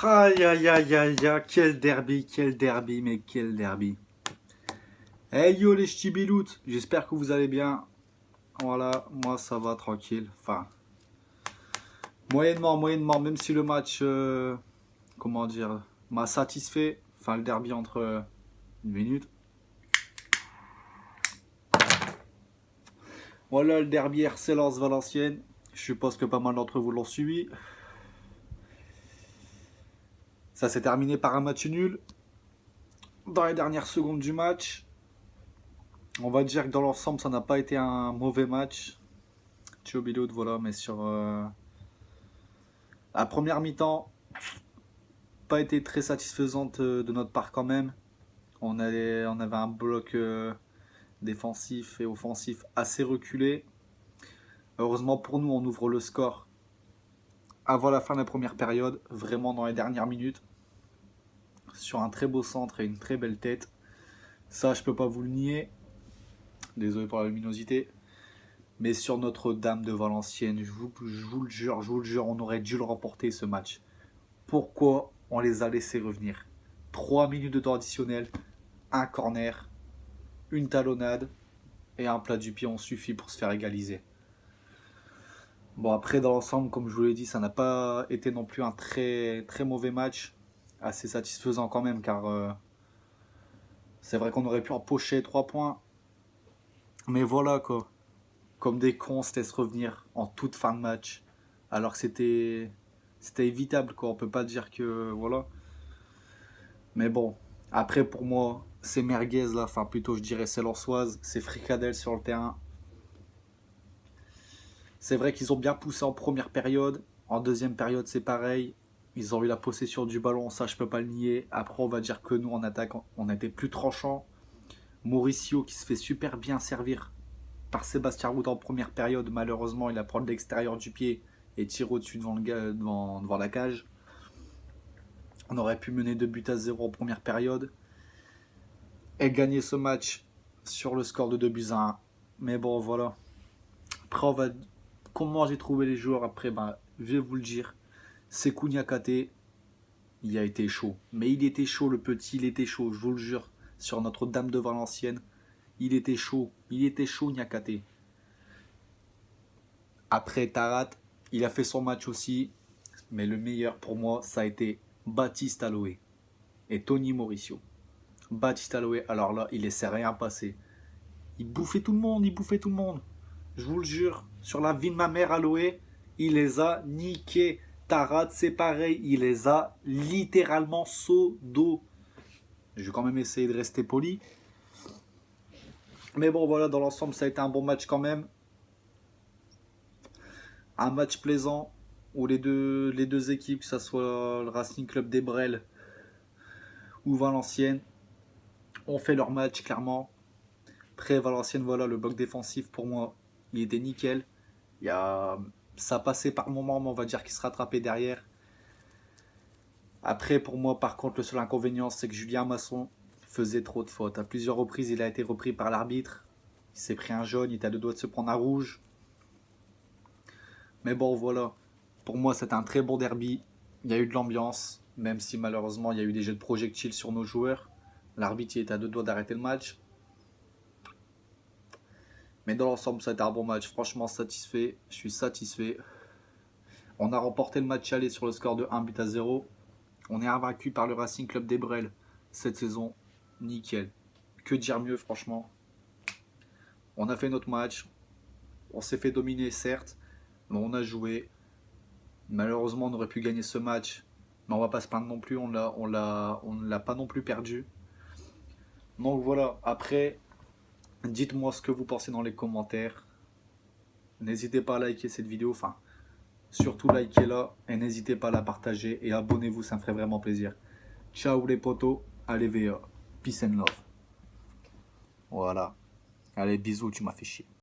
Aïe, aïe, aïe, aïe, aïe, quel derby, mais quel derby. Hey yo les ch'tibiloutes, j'espère que vous allez bien. Voilà, moi ça va tranquille. Enfin, moyennement, même si le match, comment dire, m'a satisfait. Enfin, le derby entre une minute. Voilà le derby RC Lens-Valenciennes. Je suppose que pas mal d'entre vous l'ont suivi. Ça s'est terminé par un match nul. Dans les dernières secondes du match, on va dire que dans l'ensemble, ça n'a pas été un mauvais match. Thio Biloud, voilà, mais sur la première mi-temps, pas été très satisfaisante de notre part quand même. On avait un bloc défensif et offensif assez reculé. Heureusement pour nous, on ouvre le score avant la fin de la première période, vraiment dans les dernières minutes, sur un très beau centre et une très belle tête. Ça, je peux pas vous le nier. Désolé pour la luminosité. Mais sur Notre-Dame de Valenciennes, je vous le jure, on aurait dû le remporter ce match. Pourquoi on les a laissés revenir? 3 minutes de temps additionnel, un corner, une talonnade et un plat du pied ont suffi pour se faire égaliser. Bon, après, dans l'ensemble, comme je vous l'ai dit, ça n'a pas été non plus un très, très mauvais match. Assez satisfaisant quand même, car c'est vrai qu'on aurait pu empocher 3 points. Mais voilà, quoi. Comme des cons, on se laisse revenir en toute fin de match. Alors que c'était évitable, quoi. On peut pas dire que... Voilà. Mais bon, après, pour moi, c'est merguez, là. Enfin, plutôt, je dirais, c'est lensoise. C'est fricadelle sur le terrain. C'est vrai qu'ils ont bien poussé en première période. En deuxième période, c'est pareil. Ils ont eu la possession du ballon, ça je peux pas le nier. Après, on va dire que nous, en attaque, on était plus tranchant. Mauricio qui se fait super bien servir par Sébastien Roud en première période. Malheureusement, il a pris de l'extérieur du pied et tire au-dessus devant la cage. On aurait pu mener 2-0 en première période et gagner ce match sur le score de 2-1. Mais bon, voilà. Après, comment j'ai trouvé les joueurs après, je vais vous le dire. Sekou Niakate, il a été chaud. Mais il était chaud, le petit, il était chaud, je vous le jure. Sur Notre-Dame de Valenciennes, il était chaud, Niakate. Après Tarat, il a fait son match aussi. Mais le meilleur pour moi, ça a été Baptiste Aloé et Tony Mauricio. Baptiste Aloé, alors là, il laissait rien passer. Il bouffait tout le monde. Je vous le jure, sur la vie de ma mère, Aloé, il les a niqués. Tarat, c'est pareil, il les a littéralement dos. Je vais quand même essayer de rester poli. Mais bon, voilà, dans l'ensemble, ça a été un bon match quand même. Un match plaisant où les deux équipes, que ce soit le Racing Club d'Ebrel ou Valenciennes, ont fait leur match clairement. Après Valenciennes, voilà, le bloc défensif pour moi, il était nickel. Ça passait par moments, mais on va dire qu'il se rattrapait derrière. Après, pour moi, par contre, le seul inconvénient, c'est que Julien Masson faisait trop de fautes. À plusieurs reprises, il a été repris par l'arbitre. Il s'est pris un jaune, il était à 2 doigts de se prendre un rouge. Mais bon, voilà. Pour moi, c'était un très bon derby. Il y a eu de l'ambiance, même si malheureusement, il y a eu des jets de projectiles sur nos joueurs. L'arbitre, il était à 2 doigts d'arrêter le match. Mais dans l'ensemble, ça a été un bon match. Franchement, satisfait. Je suis satisfait. On a remporté le match aller sur le score de 1-0. On est invaincu par le Racing Club d'Ebrel cette saison. Nickel. Que dire mieux, franchement. On a fait notre match. On s'est fait dominer, certes. Mais on a joué. Malheureusement, on aurait pu gagner ce match. Mais on va pas se plaindre non plus. On ne l'a pas non plus perdu. Donc voilà. Après, dites-moi ce que vous pensez dans les commentaires. N'hésitez pas à liker cette vidéo. Enfin, surtout likez-la. Et n'hésitez pas à la partager. Et abonnez-vous, ça me ferait vraiment plaisir. Ciao les potos. Allez VA. Peace and love. Voilà. Allez, bisous, tu m'as fait chier.